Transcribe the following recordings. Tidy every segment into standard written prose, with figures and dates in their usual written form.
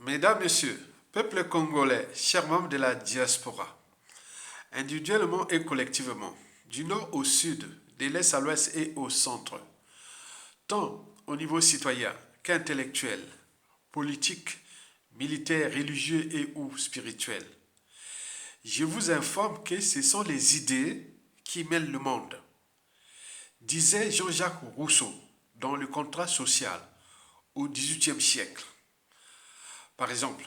Mesdames, Messieurs, peuple congolais, chers membres de la diaspora, individuellement et collectivement, du nord au sud, de l'est à l'ouest et au centre, tant au niveau citoyen qu'intellectuel, politique, militaire, religieux et ou spirituel, je vous informe que ce sont les idées qui mêlent le monde, disait Jean-Jacques Rousseau dans le contrat social au XVIIIe siècle. Par exemple,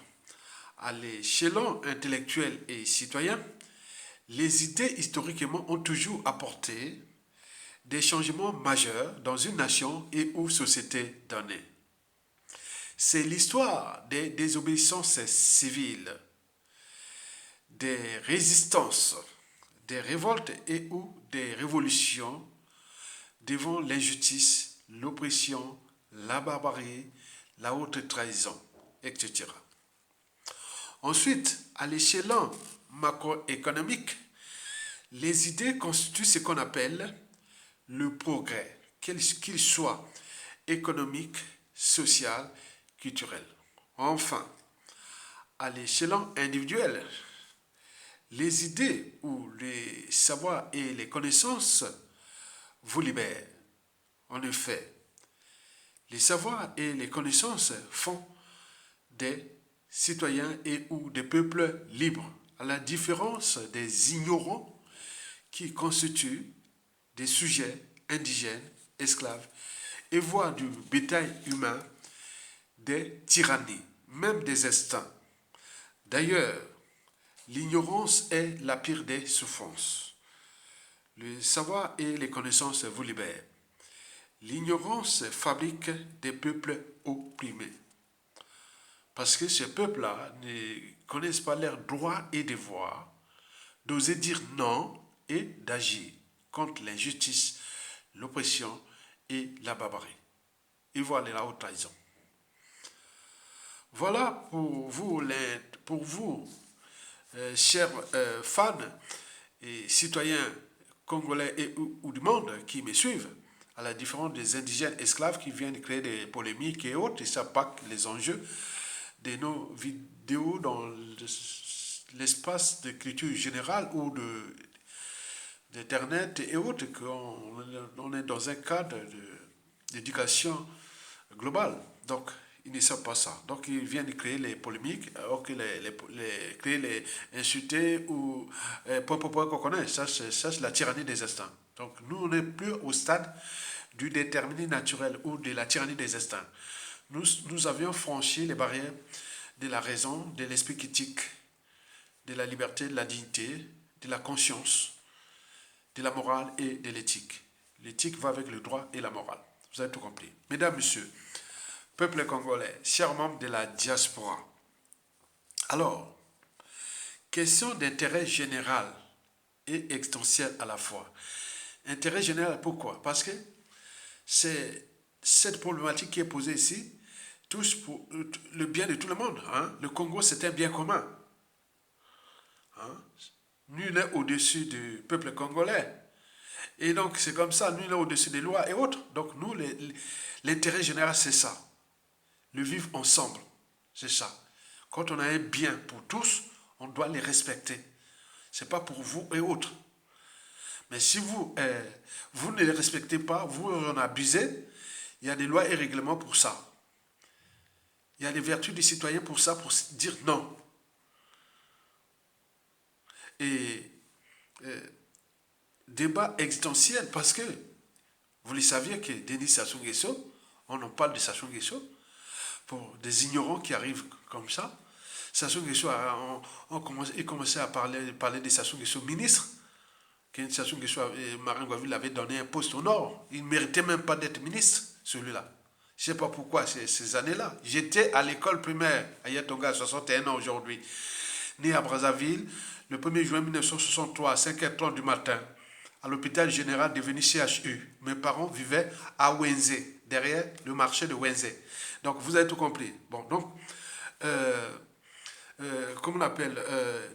à l'échelon intellectuel et citoyen, les idées historiquement ont toujours apporté des changements majeurs dans une nation et ou société donnée. C'est l'histoire des désobéissances civiles, des résistances, des révoltes et ou des révolutions devant l'injustice, l'oppression, la barbarie, la haute trahison, etc. Ensuite, à l'échelon macroéconomique, les idées constituent ce qu'on appelle le progrès, qu'il soit économique, social, culturel. Enfin, à l'échelon individuel, les idées ou les savoirs et les connaissances vous libèrent. En effet, les savoirs et les connaissances font des citoyens et ou des peuples libres, à la différence des ignorants qui constituent des sujets indigènes, esclaves, et voire du bétail humain, des tyrannies, même des instincts. D'ailleurs, l'ignorance est la pire des souffrances. Le savoir et les connaissances vous libèrent. L'ignorance fabrique des peuples opprimés. Parce que ces peuples-là ne connaissent pas leurs droits et devoirs, d'oser dire non et d'agir contre l'injustice, l'oppression et la barbarie. Et voilà la haute trahison. Voilà pour vous chers fans et citoyens congolais et ou du monde qui me suivent, à la différence des indigènes esclaves qui viennent créer des polémiques et autres, ils ne savent pas les enjeux de nos vidéos dans l'espace de culture générale ou d'Internet et autres, qu'on est dans un cadre d'éducation globale. Donc, ils ne savent pas ça. Donc, ils viennent créer les polémiques, créer les insulter ou qu'on connaît. Ça, c'est la tyrannie des instincts. Donc, nous, on n'est plus au stade du déterminé naturel ou de la tyrannie des instincts. Nous avions franchi les barrières de la raison, de l'esprit critique, de la liberté, de la dignité, de la conscience, de la morale et de l'éthique. L'éthique va avec le droit et la morale. Vous avez tout compris. Mesdames, Messieurs, peuple congolais, chers membres de la diaspora. Alors, question d'intérêt général et extensionnel à la fois. Intérêt général, pourquoi? Parce que c'est cette problématique qui est posée ici touche pour le bien de tout le monde. Hein? Le Congo, c'est un bien commun. Hein? Nul n'est au-dessus du peuple congolais. Et donc, c'est comme ça, nul n'est au-dessus des lois et autres. Donc, nous, l'intérêt général, c'est ça. Le vivre ensemble, c'est ça. Quand on a un bien pour tous, on doit les respecter. C'est pas pour vous et autres. Mais si vous ne les respectez pas, vous en abusez, il y a des lois et règlements pour ça. Il y a des vertus des citoyens pour ça, pour dire non. Et débat existentiel, parce que vous le saviez que Denis Sassou Nguesso, on en parle de Sassou Nguesso, pour des ignorants qui arrivent comme ça. Sassou Nguesso il commençait à parler de Sassou Nguesso ministre. Quand Sassou Nguesso, Marin Gouavi avait donné un poste au nord, il ne méritait même pas d'être ministre, celui-là. Je ne sais pas pourquoi ces années-là. J'étais à l'école primaire à Yatonga, 61 ans aujourd'hui, né à Brazzaville, le 1er juin 1963, à 5h30 du matin, à l'hôpital général devenu CHU. Mes parents vivaient à Wenze, derrière le marché de Wenze. Donc, vous avez tout compris. Bon, donc, comment on appelle,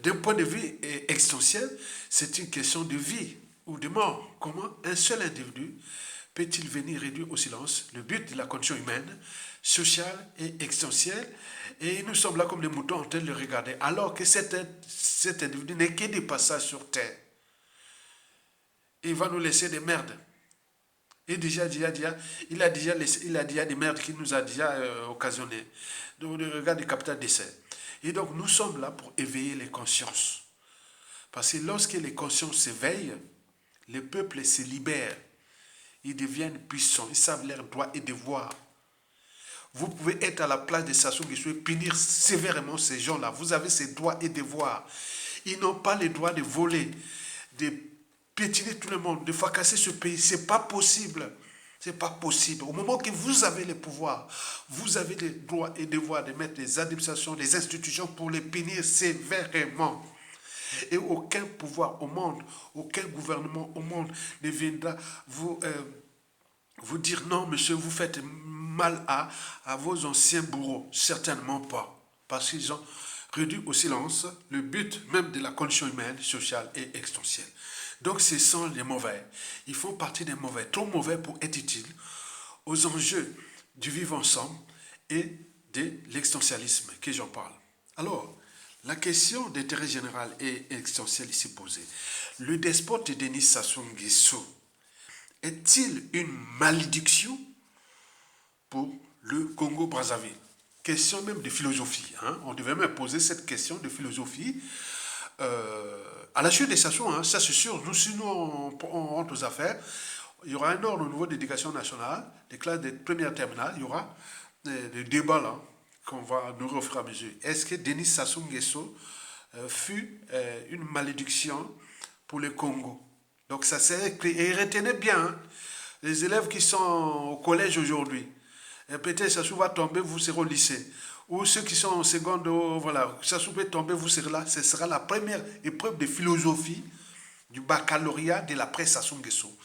d'un point de vue existentiel, c'est une question de vie ou de mort. Comment un seul individu peut-il venir réduire au silence le but de la condition humaine, sociale et existentielle? Et nous sommes là comme des moutons en train de le regarder, alors que cet individu n'est que des passages sur terre. Il va nous laisser des merdes. Et il a déjà des merdes qu'il nous a déjà occasionnées. Donc, le regard du capital décès. Et donc, nous sommes là pour éveiller les consciences. Parce que lorsque les consciences s'éveillent, les peuples se libèrent. Ils deviennent puissants. Ils savent leurs droits et devoirs. Vous pouvez être à la place de Sassou Nguesso et punir sévèrement ces gens-là. Vous avez ces droits et devoirs. Ils n'ont pas le droit de voler, de piétiner tout le monde, de fracasser ce pays. C'est pas possible. C'est pas possible. Au moment que vous avez le pouvoir, vous avez les droits et devoirs de mettre les administrations, les institutions pour les punir sévèrement. Et aucun pouvoir au monde, aucun gouvernement au monde ne viendra vous dire non, monsieur, vous faites mal à vos anciens bourreaux. Certainement pas. Parce qu'ils ont réduit au silence le but même de la condition humaine, sociale et existentielle. Donc ce sont les mauvais. Ils font partie des mauvais, trop mauvais pour être utiles aux enjeux du vivre ensemble et de l'existentialisme que j'en parle. Alors, la question d'intérêt général et existentiel ici posée. Le despote Denis Sassou Nguesso est-il une malédiction pour le Congo-Brazzaville? Question même de philosophie. Hein? On devait même poser cette question de philosophie à la suite des Sassou. Hein? Ça c'est sûr. Nous, si nous on rentre aux affaires, il y aura un ordre au niveau de l'éducation nationale, des classes de première terminale, il y aura des débats là qu'on va nourrir au fur et à mesure. Est-ce que Denis Sassou Nguesso fut une malédiction pour le Congo? Donc ça c'est et retenez bien hein, les élèves qui sont au collège aujourd'hui. Peut-être Sassou va tomber, vous serez au lycée. Ou ceux qui sont en seconde, voilà, Sassou peut tomber, vous serez là. Ce sera la première épreuve de philosophie du baccalauréat de l'après Sassou Nguesso.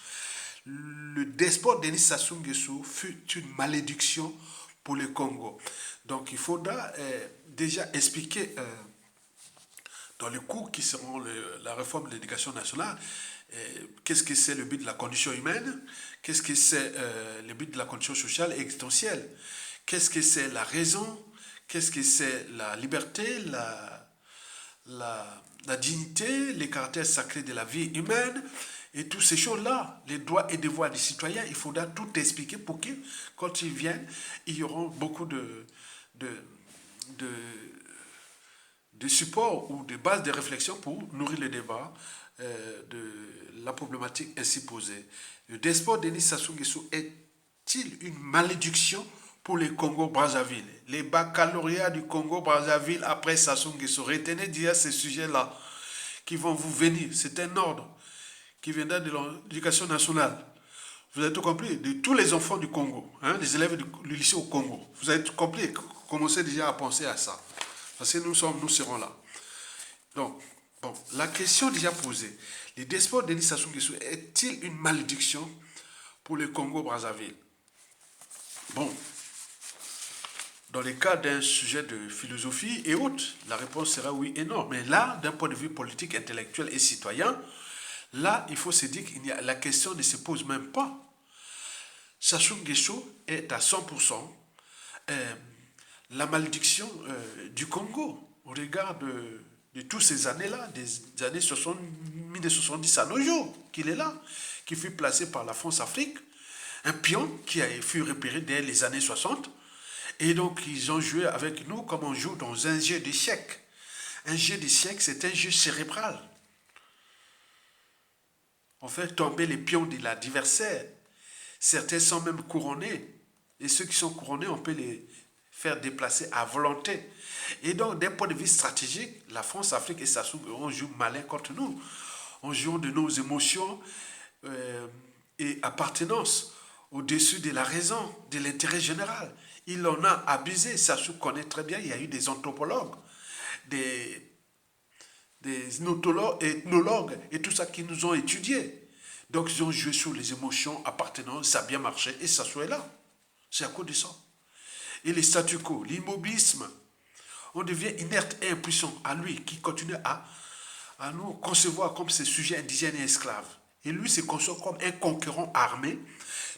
Le despote Denis Sassou Nguesso fut une malédiction pour le Congo. Donc il faudra déjà expliquer dans les cours qui seront la réforme de l'éducation nationale, qu'est-ce que c'est le but de la condition humaine, qu'est-ce que c'est le but de la condition sociale et existentielle, qu'est-ce que c'est la raison, qu'est-ce que c'est la liberté, la dignité, les caractères sacrés de la vie humaine, et toutes ces choses-là, les droits et devoirs des citoyens, il faudra tout expliquer pour que, quand ils viennent, il y aura beaucoup de support ou de bases de réflexion pour nourrir le débat de la problématique ainsi posée. Le despote Denis Sassou Nguesso est-il une malédiction pour le Congo-Brazzaville? Les baccalauréats du Congo-Brazzaville après Sassou Nguesso, retenez déjà ces sujets-là qui vont vous venir. C'est un ordre qui viendra de l'éducation nationale. Vous avez tout compris, de tous les enfants du Congo, hein, les élèves du lycée au Congo. Vous avez tout compris, commencez déjà à penser à ça. Parce que nous serons là. Donc, bon, la question déjà posée. Le despote Denis Sassou Nguesso est-il une malédiction pour le Congo-Brazzaville? Bon, dans le cas d'un sujet de philosophie et autres, la réponse sera oui et non. Mais là, d'un point de vue politique, intellectuel et citoyen, là, il faut se dire que la question ne se pose même pas. Sassou Nguesso est à 100% la malédiction du Congo au regard de toutes ces années-là, des années 1970 à nos jours, qu'il est là, qui fut placé par la France-Afrique, un pion qui a fut repéré dès les années 60, et donc ils ont joué avec nous comme on joue dans un jeu d'échecs. Un jeu d'échecs, c'est un jeu cérébral. On fait tomber les pions de l'adversaire. Certains sont même couronnés, et ceux qui sont couronnés, on peut les faire déplacer à volonté. Et donc, d'un point de vue stratégique, la France, l'Afrique et Sassou, on joue malin contre nous. On joue de nos émotions et appartenance au-dessus de la raison, de l'intérêt général. Il en a abusé. Sassou connaît très bien, il y a eu des anthropologues, des ethnologues et tout ça qui nous ont étudiés. Donc, ils ont joué sur les émotions, appartenance, ça a bien marché et Sassou est là. C'est à cause de ça. Et les statu quo, l'immobilisme, on devient inerte et impuissant à lui qui continue à nous concevoir comme ces sujets indigènes et esclaves. Et lui se conçoit comme un conquérant armé,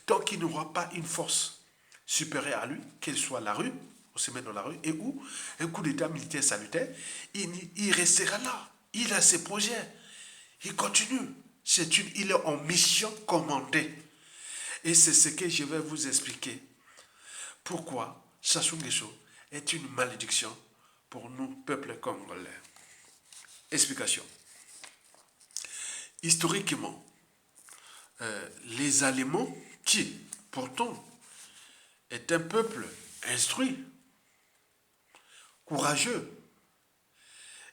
Donc il n'y aura pas une force supérieure à lui, qu'elle soit la rue, on se met dans la rue, et où un coup d'état militaire salutaire, il restera là. Il a ses projets. Il continue. Il est en mission commandée. Et c'est ce que je vais vous expliquer. Pourquoi Sassou Nguesso est une malédiction pour nous, peuple congolais. Explication. Historiquement, les Allemands, qui pourtant est un peuple instruit, courageux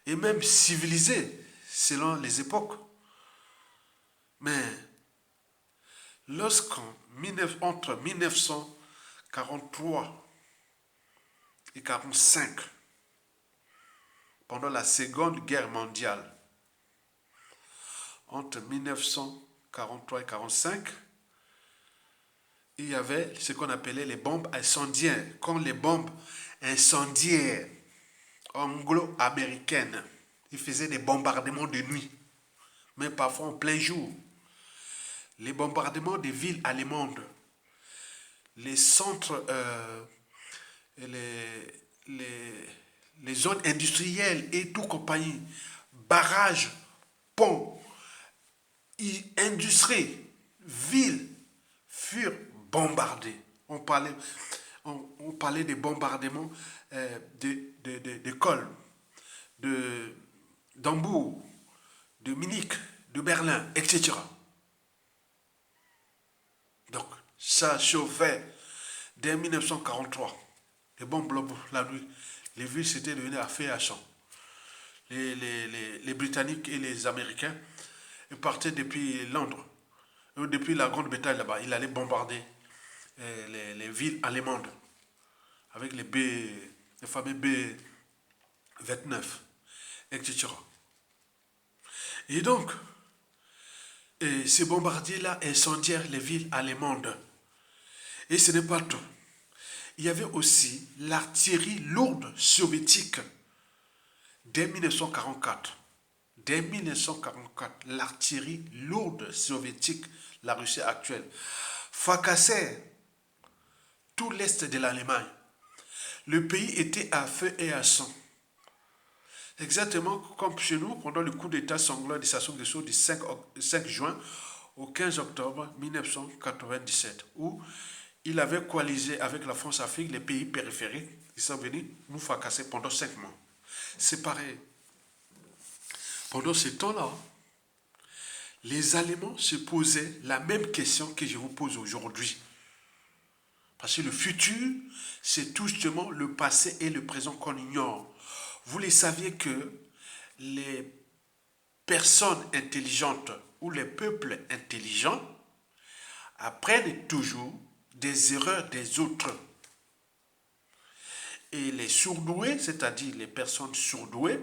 et même civilisé selon les époques, mais entre 1943 et 1945, pendant la Seconde Guerre mondiale, entre 1943 et 1945, il y avait ce qu'on appelait les bombes incendiaires, comme les bombes incendiaires anglo-américaines. Ils faisaient des bombardements de nuit, mais parfois en plein jour. Les bombardements des villes allemandes, les centres, les zones industrielles et tout compagnie, barrages, ponts, industries, villes furent bombardées. On parlait des bombardements d'écoles, d'Hambourg, de Munich, de Berlin, etc. Donc, ça chauffait dès 1943. Les bombes la nuit, les villes s'étaient devenues à feu et à sang. Les Britanniques et les Américains partaient depuis Londres, depuis la grande bataille là-bas. Ils allaient bombarder les villes allemandes avec les fameux B-29, etc. Et donc, ces bombardiers-là incendièrent les villes allemandes. Et ce n'est pas tout. Il y avait aussi l'artillerie lourde soviétique dès 1944. Dès 1944, l'artillerie lourde soviétique, la Russie actuelle, fracassait tout l'est de l'Allemagne. Le pays était à feu et à sang. Exactement comme chez nous pendant le coup d'état sanglant de Sassou Nguesso du 5 juin au 15 octobre 1997, où il avait coalisé avec la France-Afrique, les pays périphériques. Ils sont venus nous fracasser pendant 5 mois. C'est pareil. Pendant ce temps-là, les Allemands se posaient la même question que je vous pose aujourd'hui. Parce que le futur, c'est tout justement le passé et le présent qu'on ignore. Vous le saviez que les personnes intelligentes ou les peuples intelligents apprennent toujours des erreurs des autres. Et les surdoués, c'est-à-dire les personnes surdouées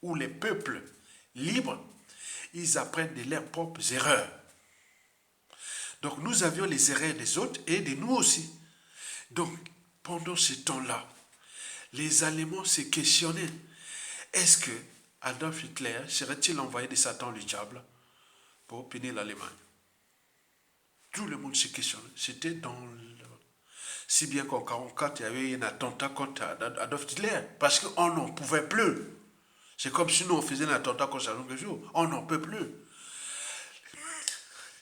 ou les peuples libres, ils apprennent de leurs propres erreurs. Donc nous avions les erreurs des autres et de nous aussi. Donc pendant ce temps-là, les Allemands se questionnaient. Est-ce que Adolf Hitler serait-il envoyé de Satan le diable pour punir l'Allemagne? Tout le monde se questionnait. C'était dans le... Si bien qu'en 1944, il y avait un attentat contre Adolf Hitler. Parce qu'on n'en pouvait plus. C'est comme si nous, on faisait un attentat contre Sassou Nguesso. On n'en peut plus.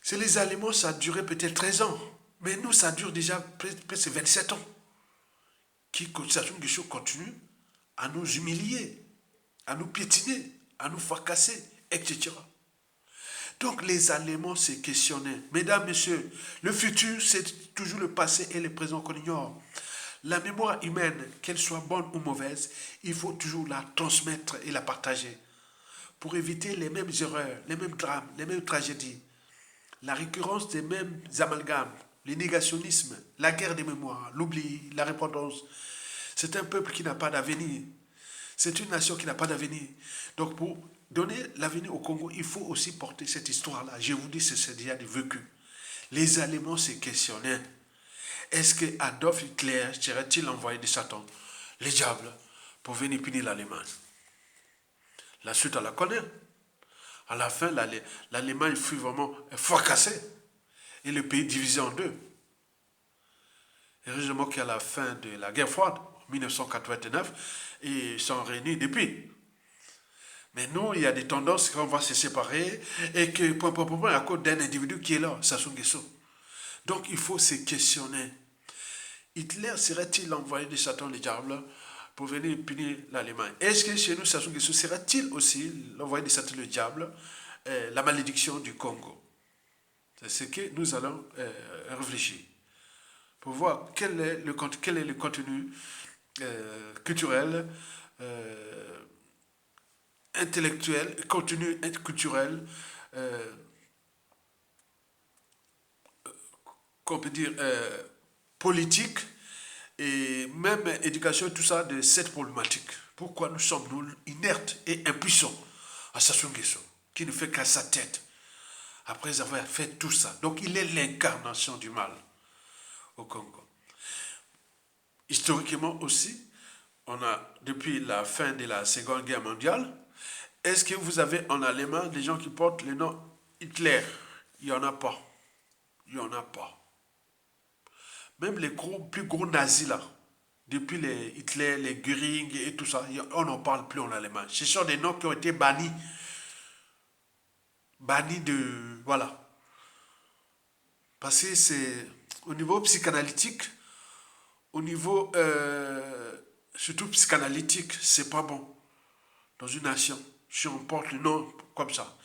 C'est les Allemands, ça a duré peut-être 13 ans. Mais nous, ça dure déjà presque 27 ans. Sassou Nguesso continue à nous humilier, à nous piétiner, à nous fracasser, etc. Donc les Allemands se questionnaient. Mesdames, Messieurs, le futur, c'est toujours le passé et le présent qu'on ignore. La mémoire humaine, qu'elle soit bonne ou mauvaise, il faut toujours la transmettre et la partager pour éviter les mêmes erreurs, les mêmes drames, les mêmes tragédies, la récurrence des mêmes amalgames, le négationnisme, la guerre des mémoires, l'oubli, la repentance. C'est un peuple qui n'a pas d'avenir. C'est une nation qui n'a pas d'avenir. Donc pour donner l'avenir au Congo, il faut aussi porter cette histoire-là. Je vous dis, c'est déjà du vécu. Les Allemands se questionnaient. Est-ce que Adolf Hitler serait-il envoyé de Satan, le diable, pour venir punir l'Allemagne? La suite, on la connaît. À la fin, l'Allemagne fut vraiment fracassée et le pays divisé en deux. Heureusement qu'à la fin de la guerre froide, en 1989, ils sont réunis depuis. Mais nous, il y a des tendances qu'on va se séparer et que, à cause d'un individu qui est là, Sassou Nguesso. Donc, il faut se questionner. Hitler serait-il l'envoyé de Satan le diable pour venir punir l'Allemagne? Est-ce que chez nous, Sassou Nguesso serait-il aussi l'envoyé de Satan le diable, la malédiction du Congo? C'est ce que nous allons réfléchir pour voir quel est le contenu culturel, intellectuel, contenu culturel, qu'on peut dire politique et même éducation, tout ça, de cette problématique. Pourquoi nous sommes nous inertes et impuissants à Sassou Nguesso, qui ne fait qu'à sa tête, après avoir fait tout ça. Donc il est l'incarnation du mal au Congo. Historiquement aussi, on a, depuis la fin de la Seconde Guerre mondiale, est-ce que vous avez en Allemagne des gens qui portent le nom Hitler? Il n'y en a pas. Il n'y en a pas. Même les plus gros nazis là, depuis les Hitler, les Göring et tout ça, on n'en parle plus en Allemagne. Ce sont des noms qui ont été bannis. Bannis de... Voilà. Parce que c'est au niveau psychanalytique, au niveau surtout psychanalytique, c'est pas bon dans une nation. Si on porte le nom comme ça.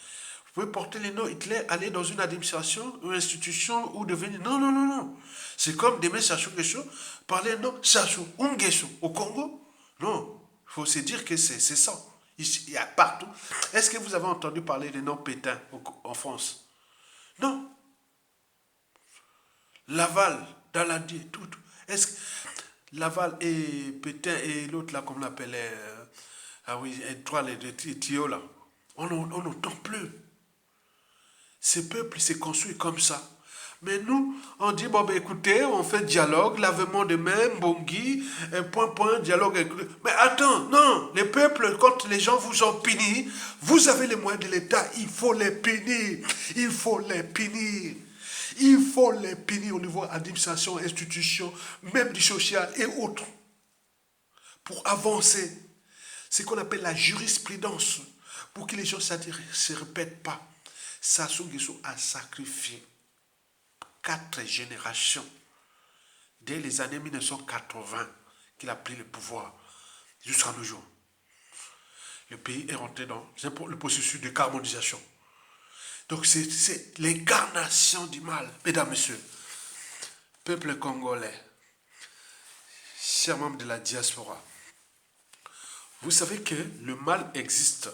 Vous pouvez porter le nom Hitler, aller dans une administration ou institution ou devenir... Non, non, non, non. C'est comme d'aimer Sassou Nguesso, parler non Sassou Nguesso au Congo. Non, il faut se dire que c'est ça. Il y a partout. Est-ce que vous avez entendu parler des noms Pétain en France? Non. Laval, Daladier, tout. Est-ce que Laval et Pétain et l'autre là, comme on l'appelait, ah oui, et trois, les tuyaux là, on n'entend plus. Ces peuples s'est construit comme ça. Mais nous, on dit, bon, ben écoutez, on fait dialogue, lavement de main, Bongi, dialogue. Mais attends, non, les peuples, quand les gens vous ont puni, vous avez les moyens de l'État, il faut les punir. Il faut les punir. Il faut les punir au niveau administration, institution, même du social et autres. Pour avancer. C'est ce qu'on appelle la jurisprudence. Pour que les gens ne se répètent pas. Sassou Nguesso a sacrifié 4 générations dès les années 1980 qu'il a pris le pouvoir jusqu'à nos jours. Le pays est rentré dans le processus de carbonisation. Donc c'est l'incarnation du mal. Mesdames, Messieurs, peuple congolais, chers membres de la diaspora, vous savez que le mal existe.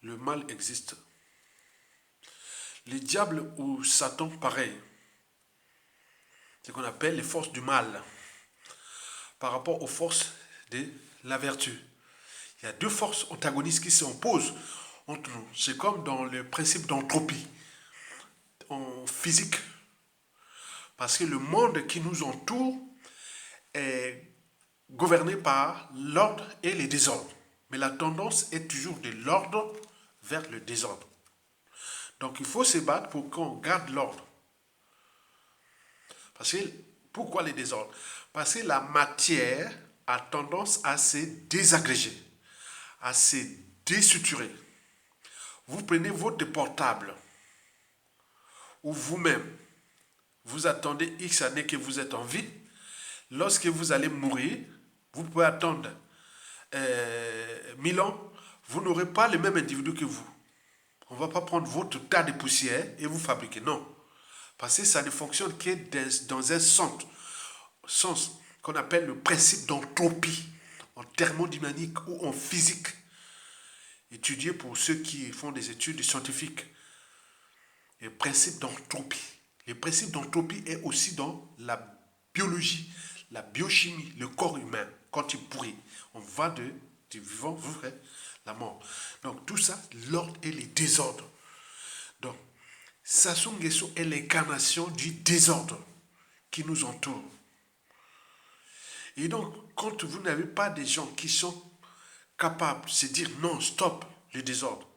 Le mal existe. Les diables ou Satan, pareil. C'est ce qu'on appelle les forces du mal. Par rapport aux forces de la vertu. Il y a 2 forces antagonistes qui s'opposent entre nous. C'est comme dans le principe d'entropie en physique. Parce que le monde qui nous entoure est gouverné par l'ordre et les désordres. Mais la tendance est toujours de l'ordre vers le désordre. Donc il faut se battre pour qu'on garde l'ordre. Parce que, pourquoi les désordres? Parce que la matière a tendance à se désagréger, à se désuturer. Vous prenez votre portable, ou vous-même, vous attendez X années que vous êtes en vie. Lorsque vous allez mourir, vous pouvez attendre 1000 ans, vous n'aurez pas le même individu que vous. On ne va pas prendre votre tas de poussière et vous fabriquer. Non. Parce que ça ne fonctionne que dans un sens qu'on appelle le principe d'entropie, en thermodynamique ou en physique, étudié pour ceux qui font des études scientifiques. Le principe d'entropie. Le principe d'entropie est aussi dans la biologie, la biochimie, le corps humain. Quand il pourrit, on va du vivant vers la mort. Donc tout ça, l'ordre et les désordres. Donc, Sassou Nguesso est l'incarnation du désordre qui nous entoure. Et donc, quand vous n'avez pas des gens qui sont capables de se dire non, stop, le désordre,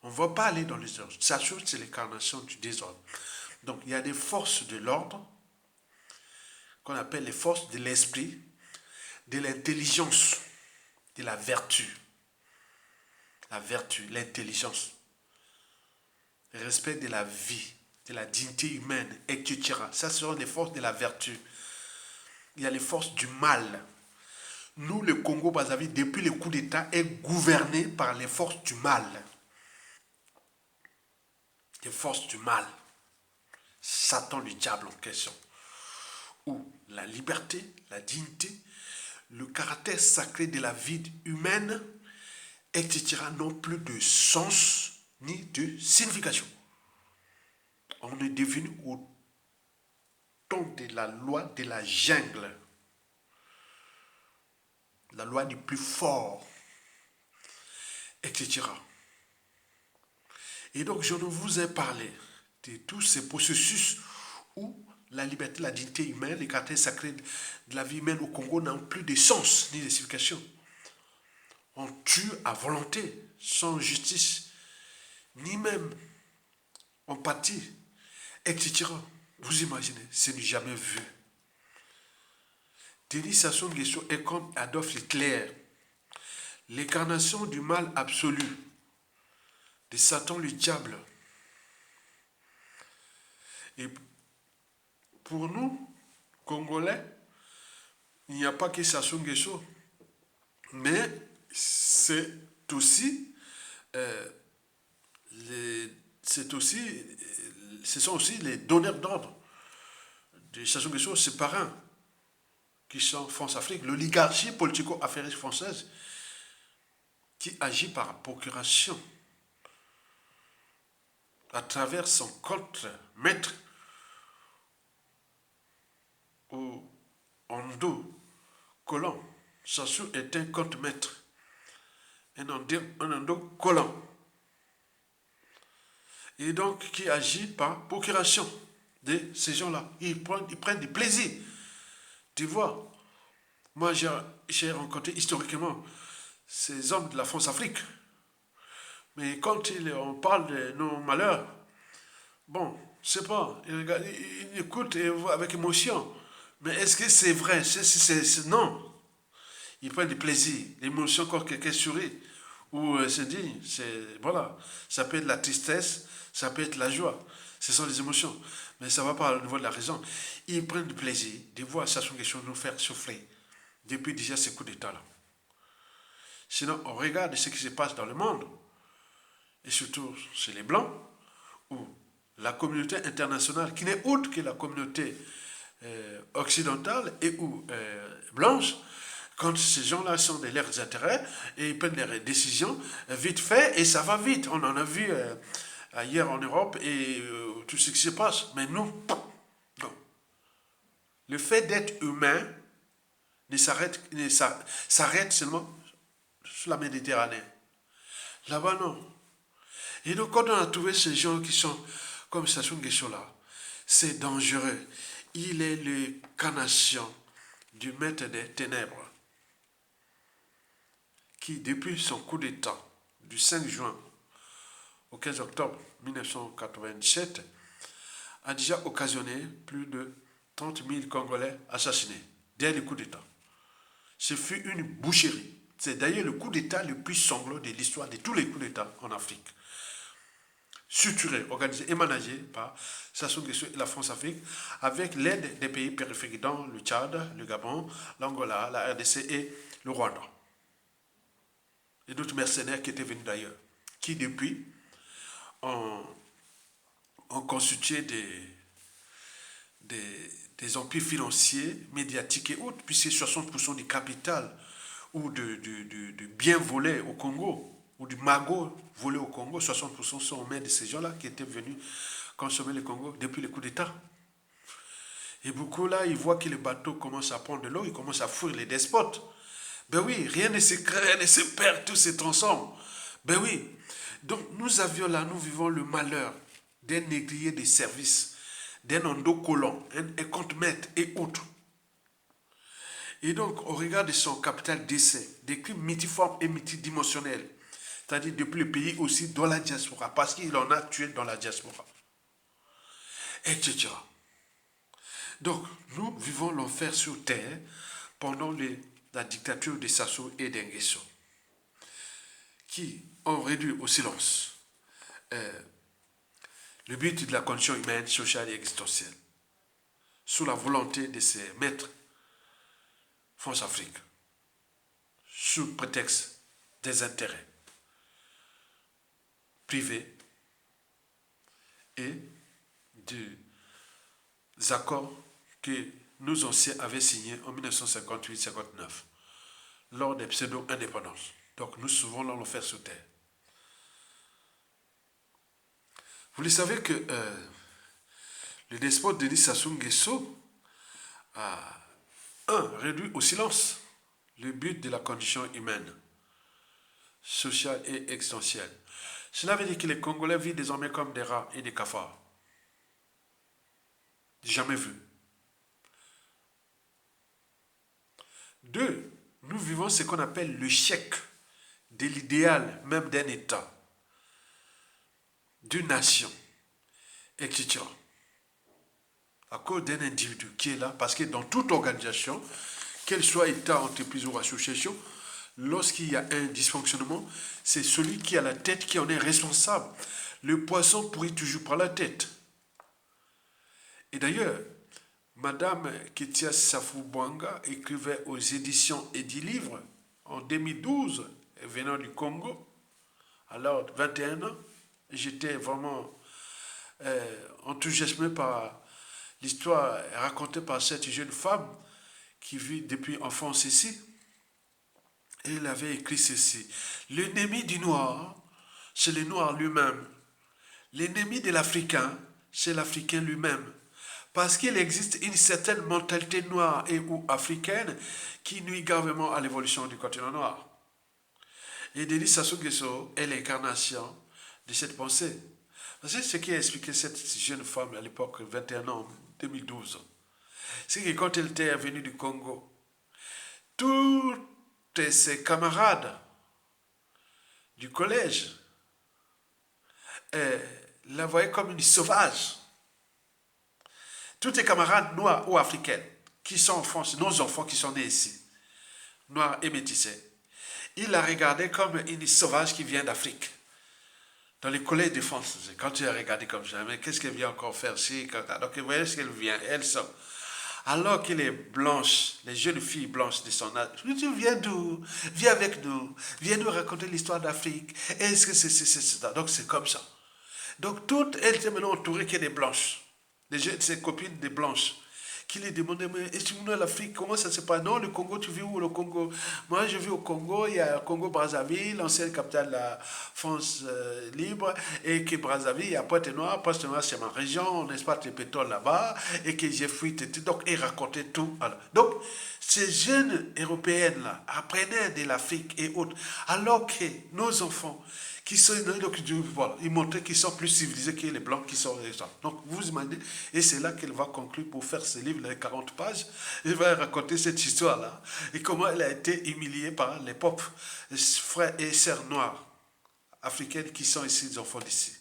on ne va pas aller dans le désordre. Sassou, c'est l'incarnation du désordre. Donc, il y a des forces de l'ordre qu'on appelle les forces de l'esprit, de l'intelligence, de la vertu. La vertu, l'intelligence, le respect de la vie, de la dignité humaine, etc. Ça seront les forces de la vertu. Il y a les forces du mal. Nous, le Congo-Brazzaville, depuis le coup d'État, est gouverné par les forces du mal. Les forces du mal. Satan, le diable en question. Où la liberté, la dignité, le caractère sacré de la vie humaine, etc., n'ont plus de sens ni de signification. On est devenu au ton de la loi de la jungle, la loi du plus fort, etc. Et donc, je ne vous ai parlé de tous ces processus où la liberté, la dignité humaine, les caractères sacrés de la vie humaine au Congo n'ont plus de sens ni de signification. On tue à volonté, sans justice, ni même empathie, etc. Vous imaginez, c'est du jamais vu. Denis Sassou Nguesso est comme Adolf Hitler, l'incarnation du mal absolu, de Satan le diable. Et pour nous, Congolais, il n'y a pas que Sassou Nguesso, mais c'est aussi, euh, c'est aussi, ce sont aussi les donneurs d'ordre de Sassou Nguesso, ses parrains, qui sont France-Afrique, l'oligarchie politico-affairiste française, qui agit par procuration à travers son contre-maître ou Ondo collant. Sassou est un contre-maître, un Ondo collant. Et donc qui agit par procuration de ces gens-là. Ils prennent du plaisir. Tu vois, moi j'ai rencontré historiquement ces hommes de la France-Afrique. Mais quand on parle de nos malheurs, bon, je sais pas, ils écoutent avec émotion. Mais est-ce que c'est vrai? Non. Ils prennent du plaisir, l'émotion quand quelqu'un sourit ou se dit, voilà, ça peut être la tristesse, ça peut être la joie. Ce sont des émotions. Mais ça ne va pas au niveau de la raison. Ils prennent du plaisir de voir Sassou Nguesso nous faire souffrir depuis déjà ces coups d'État-là. Sinon, on regarde ce qui se passe dans le monde, et surtout chez les Blancs, où la communauté internationale, qui n'est autre que la communauté occidentale et ou blanche, quand ces gens-là sont de leurs intérêts et ils prennent leurs décisions vite fait et ça va vite. On en a vu hier en Europe et tout ce qui se passe. Mais nous, non. Le fait d'être humain s'arrête seulement sur la Méditerranée. Là-bas, non. Et donc, quand on a trouvé ces gens qui sont comme Sassou Nguesso là, c'est dangereux. Il est l'incarnation du maître des ténèbres qui, depuis son coup d'État du 5 juin au 15 octobre 1997, a déjà occasionné plus de 30 000 Congolais assassinés dès le coup d'État. Ce fut une boucherie. C'est d'ailleurs le coup d'État le plus sanglant de l'histoire de tous les coups d'État en Afrique. Structuré, organisé et managé par Sassou Nguesso et la France-Afrique, avec l'aide des pays périphériques dont le Tchad, le Gabon, l'Angola, la RDC et le Rwanda. Et d'autres mercenaires qui étaient venus d'ailleurs, qui depuis ont constitué des empires financiers, médiatiques et autres, puisque 60% du capital ou de biens volés au Congo, ou du magot volé au Congo, 60% sont aux mains de ces gens-là qui étaient venus consommer le Congo depuis le coup d'État. Et beaucoup là, ils voient que les bateaux commencent à prendre de l'eau, ils commencent à fuir les despotes. Ben oui, rien ne se crée, rien ne se perd, tout se transforme. Ben oui. Donc nous vivons le malheur d'un négrier des services, d'un endocolon, un contre-maître et autres. Et donc, au regard de son capital d'essai, des crimes multiformes et multidimensionnels, c'est-à-dire depuis le pays aussi dans la diaspora, parce qu'il en a tué dans la diaspora. etc. Donc, nous vivons l'enfer sur terre pendant la dictature de Sassou et d'Enguesso, qui ont réduit au silence le but de la condition humaine, sociale et existentielle, sous la volonté de ses maîtres France-Afrique, sous prétexte des intérêts privés et des accords que nos anciens avaient signés en 1958-59, lors des pseudo-indépendances. Donc nous souvent l'on le fait sous terre. Vous le savez que le despote Denis Sassou Nguesso a réduit au silence le but de la condition humaine, sociale et existentielle. Cela veut dire que les Congolais vivent désormais comme des rats et des cafards. Jamais vu. Deux, nous vivons ce qu'on appelle le chèque de l'idéal même d'un État, d'une nation, etc. À cause d'un individu qui est là, parce que dans toute organisation, qu'elle soit État, entreprise ou association, lorsqu'il y a un dysfonctionnement, c'est celui qui a la tête qui en est responsable. Le poisson pourrit toujours par la tête. Et d'ailleurs, Madame Ketia Safou-Bouanga écrivait aux éditions Édilivre en 2012, venant du Congo, alors 21 ans. J'étais vraiment enthousiasmé par l'histoire racontée par cette jeune femme qui vit depuis enfance ici. Et elle avait écrit ceci. L'ennemi du noir, c'est le noir lui-même. L'ennemi de l'Africain, c'est l'Africain lui-même. Parce qu'il existe une certaine mentalité noire et ou africaine qui nuit gravement à l'évolution du continent noir. Et Denis Sassou Nguesso est l'incarnation de cette pensée. Parce que ce qui a expliqué cette jeune femme à l'époque, 21 ans, 2012, c'est que quand elle était venue du Congo, tous ses camarades du collège la voyaient comme une sauvage. Tous tes camarades noirs ou africains qui sont en France, nos enfants qui sont nés ici, noirs et métissés, ils la regardaient comme une sauvage qui vient d'Afrique. Dans les collèges de France, quand tu as regardé comme ça, mais qu'est-ce qu'elle vient encore faire ici? Donc, vous voyez ce qu'elle vient, elles sont. Alors que les blanches, les jeunes filles blanches de son âge, tu viens d'où? Viens avec nous, viens nous raconter l'histoire d'Afrique. Est-ce que c'est ça? Donc c'est comme ça. Donc toutes elles étaient maintenant entourées que des blanches. Ses copines des blanches qui lui demandaient, mais est-ce que vous venez l'Afrique, comment ça se passe? Non, le Congo, tu vis où le Congo? Moi, je vis au Congo, il y a le Congo-Brazzaville, l'ancienne capitale de la France libre, et que Brazzaville, il y a Pointe-Noire, Pointe-Noire, c'est ma région, on exploite le pétrole là-bas, et que j'ai fui, donc, et racontait tout. Alors, donc, ces jeunes européennes-là apprenaient de l'Afrique et autres, alors que nos enfants, qui sont, donc, voilà, ils montraient qu'ils sont plus civilisés que les blancs qui sont les gens. Donc vous imaginez, et c'est là qu'elle va conclure pour faire ce livre, les 40 pages, elle va raconter cette histoire-là, et comment elle a été humiliée par les pauvres frères et sœurs noirs africaines qui sont ici, les enfants d'ici.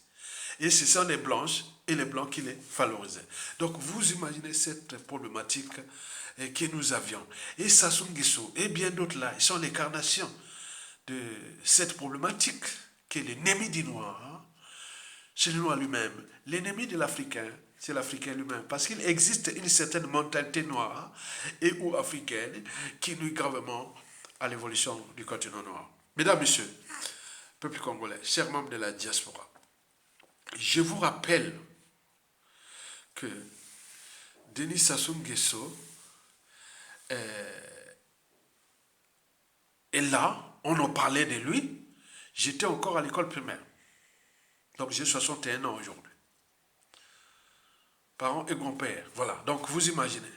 Et ce sont les blanches et les blancs qui les valorisaient. Donc vous imaginez cette problématique que nous avions. Et Sassou Nguesso et bien d'autres là, ils sont l'incarnation de cette problématique qui est l'ennemi du noir, c'est le noir lui-même. L'ennemi de l'Africain, c'est l'Africain lui-même. Parce qu'il existe une certaine mentalité noire et ou africaine qui nuit gravement à l'évolution du continent noir. Mesdames, Messieurs, peuple congolais, chers membres de la diaspora, je vous rappelle que Denis Sassou Nguesso est là, on en parlait de lui. J'étais encore à l'école primaire. Donc j'ai 61 ans aujourd'hui. Parents et grands-pères. Voilà. Donc vous imaginez.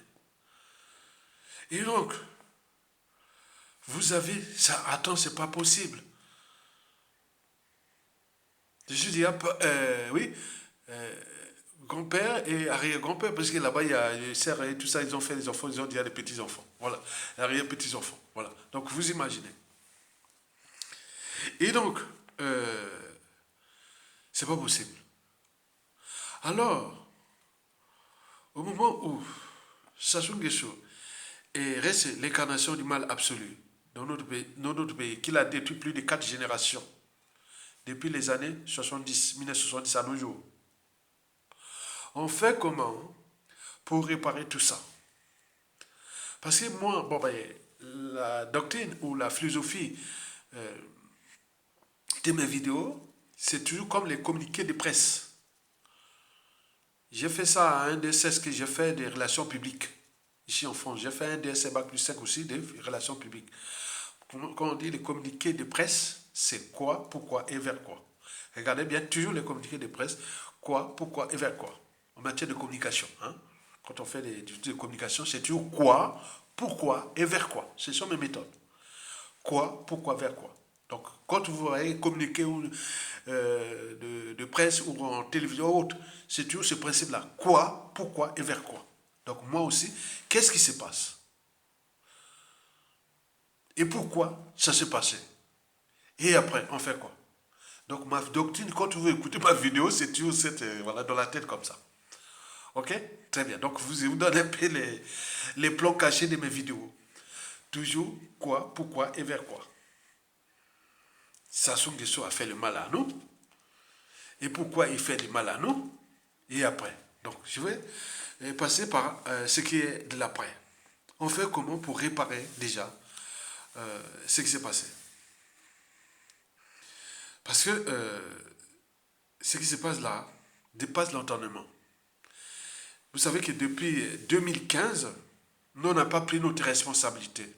Et donc, vous avez ça. Attends, c'est pas possible. Je dis, oui, grand-père et arrière-grand-père, parce que là-bas, il y a les sœurs et tout ça, ils ont fait des enfants, ils ont déjà des petits-enfants. Voilà. Arrière-petits-enfants. Voilà. Donc vous imaginez. Et donc, c'est pas possible. Alors, Au moment où Sassou Nguesso reste l'incarnation du mal absolu dans notre pays, qu'il a détruit plus de 4 générations depuis les années 70, 1970 à nos jours. On fait comment pour réparer tout ça? Parce que moi, bon, ben, la doctrine ou la philosophie euh, de mes vidéos, c'est toujours comme les communiqués de presse. J'ai fait ça à un DSS que j'ai fait des relations publiques. Ici en France, j'ai fait un DSS Bac plus 5 aussi des relations publiques. Quand on dit les communiqués de presse, c'est quoi, pourquoi et vers quoi. Regardez bien toujours les communiqués de presse, quoi, pourquoi et vers quoi. En matière de communication. Hein. Quand on fait des études de communication, c'est toujours quoi, pourquoi et vers quoi. Ce sont mes méthodes. Quoi, pourquoi, vers quoi. Donc, quand vous voyez communiquer de presse ou en télévision ou autre, c'est toujours ce principe-là. Quoi, pourquoi et vers quoi. Donc, moi aussi, qu'est-ce qui se passe? Et pourquoi ça s'est passé? Et après, on fait quoi? Donc, ma doctrine, quand vous écoutez ma vidéo, c'est toujours cette, voilà, dans la tête comme ça. Ok? Très bien. Donc, je vous donne un peu les plans cachés de mes vidéos. Toujours quoi, pourquoi et vers quoi. Sassou Nguesso a fait le mal à nous. Et pourquoi il fait du mal à nous? Et après. Donc, je vais passer par ce qui est de l'après. On fait comment pour réparer déjà ce qui s'est passé? Parce que ce qui se passe là dépasse l'entendement. Vous savez que depuis 2015, nous, on n'a pas pris notre responsabilité.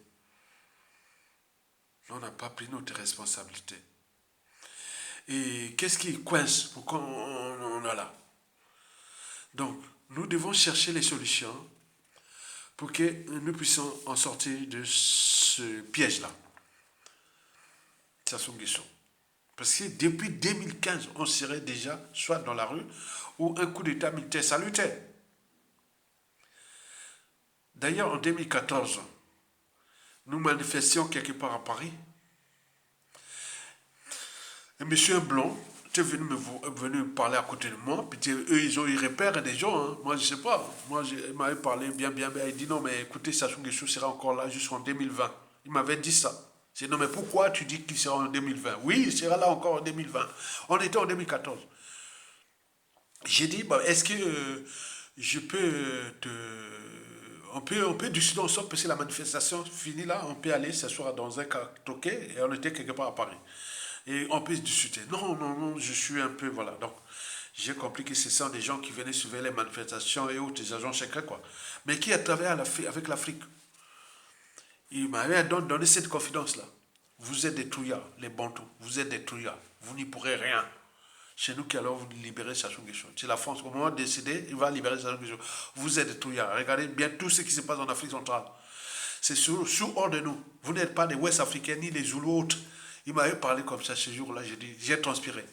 On n'a pas pris notre responsabilité. Et qu'est-ce qui coince pour qu'on est là? Donc, nous devons chercher les solutions pour que nous puissions en sortir de ce piège-là. Sassou Nguesso. Parce que depuis 2015, on serait déjà soit dans la rue ou un coup d'état militaire salutaire. D'ailleurs, en 2014, nous manifestions quelque part à Paris. Un monsieur blanc était venu parler à côté de moi. Puis eux, ils ont eu repère des gens. Hein. Moi, je ne sais pas. Moi, il m'avait parlé bien. Il dit non, mais écoutez, Sassou Nguesso sera encore là jusqu'en 2020. Il m'avait dit ça. J'ai dit non, mais pourquoi tu dis qu'il sera en 2020? Oui, il sera là encore en 2020. On était en 2014. J'ai dit, bah, est-ce que je peux te... On peut discuter ensemble parce que la manifestation finit là, on peut aller s'asseoir dans un karaoké et on était quelque part à Paris. Et on peut discuter. Non, non, non, je suis un peu, voilà. Donc, j'ai compris que ce sont des gens qui venaient surveiller les manifestations et autres, des agents secrets, quoi. Mais qui a travaillé avec l'Afrique. Il m'avait donné cette confidence-là. Vous êtes des trouillards, les bantous. Vous êtes des trouillards. Vous n'y pourrez rien. C'est nous qui allons vous libérer Sassou Nguesso. C'est la France. Au moment de décider, il va libérer Sassou Nguesso. Vous êtes des trouillards. Regardez bien tout ce qui se passe en Afrique centrale. C'est sous ordre de nous. Vous n'êtes pas des Ouest Africains ni des Zoulous autres. Il m'avait parlé comme ça ce jour-là. J'ai transpiré.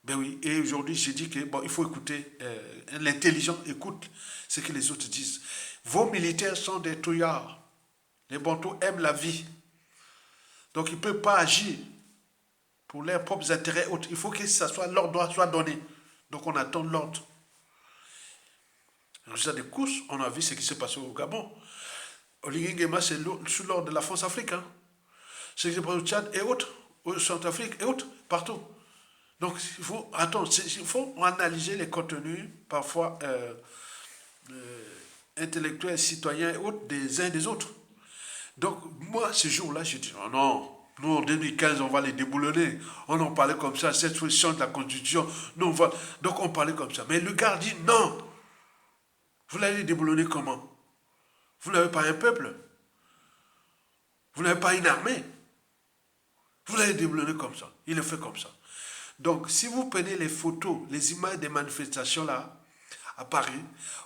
Ben oui. Et aujourd'hui, j'ai dit que bon, il faut écouter. L'intelligent écoute ce que les autres disent. Vos militaires sont des trouillards. Les Bantous aiment la vie. Donc, ils ne peuvent pas agir pour leurs propres intérêts autres. Il faut que ça soit, l'ordre soit donné. Donc, on attend l'ordre. Résultat des courses, on a vu ce qui s'est passé au Gabon. Oligui Nguema, c'est sous l'ordre de la France-Afrique. Hein. Ce qui s'est passé au Tchad et autres, au Centrafrique et autres, partout. Donc, il faut, il faut analyser les contenus, parfois intellectuels, citoyens et autres, des uns et des autres. Donc, moi, ce jour-là, j'ai dit, oh non, nous, en 2015, on va les déboulonner. On en parlait comme ça, cette solution de la Constitution. Nous, on va... Donc, on parlait comme ça. Mais le gars dit, non, vous l'allez déboulonner comment? Vous n'avez pas un peuple. Vous n'avez pas une armée. Vous l'allez déboulonner comme ça. Il le fait comme ça. Donc, si vous prenez les photos, les images des manifestations là, à Paris,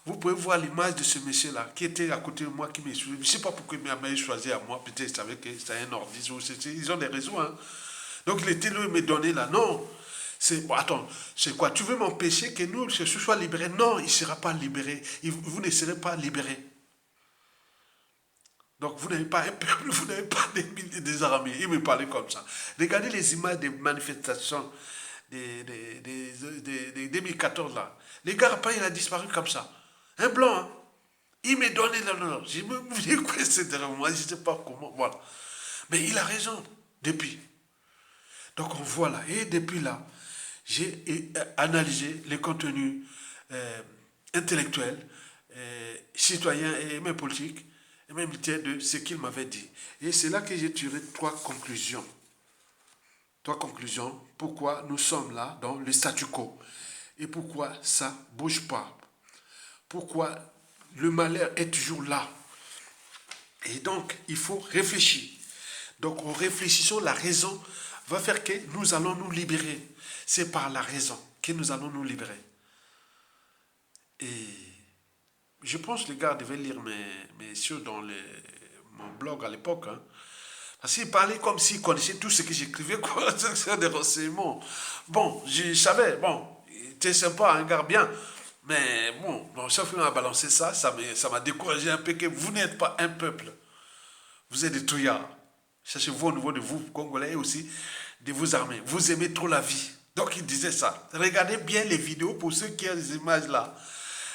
vous pouvez voir l'image de ce monsieur-là qui était à côté de moi, qui m'a suivi. Je ne sais pas pourquoi il m'a choisi à moi. Peut-être qu'il savait que c'était un nordiste. Ils ont des raisons. Hein. Donc, il était là, il me donnait là. Non. Bon, attends, c'est quoi? Tu veux m'empêcher que nous, ce soit libéré? Non, il ne sera pas libéré. Vous ne serez pas libéré. Donc, vous n'avez pas un peuple, vous n'avez pas des armées. Il me parlait comme ça. Regardez les images des manifestations des 2014 là. Les gars, après, il a disparu comme ça. Un blanc, hein. Il m'a donné l'honneur. Je me dis quoi, c'est moi, je ne sais pas comment. Voilà. Mais il a raison, depuis. Donc on voit là. Et depuis là, j'ai analysé les contenus intellectuels, citoyens et même politiques, et même militaires de ce qu'il m'avait dit. Et c'est là que j'ai tiré trois conclusions. Trois conclusions. Pourquoi nous sommes là dans le statu quo. Et pourquoi ça ne bouge pas. Pourquoi le malheur est toujours là. Et donc, il faut réfléchir. Donc, en réfléchissant, la raison va faire que nous allons nous libérer. C'est par la raison que nous allons nous libérer. Et je pense que les gars devaient lire mes choses dans mon blog à l'époque. Hein. Parce qu'ils parlaient comme s'ils connaissaient tout ce que j'écrivais, quoi, c'est des renseignements. Bon, je savais, bon, il était sympa, un gars bien. Mais bon, chaque fois qu'on a balancé ça, ça m'a découragé un peu que vous n'êtes pas un peuple. Vous êtes des touillards. Cherchez-vous au niveau de vous, Congolais, et aussi de vos armées. Vous aimez trop la vie. Donc il disait ça. Regardez bien les vidéos pour ceux qui ont des images là.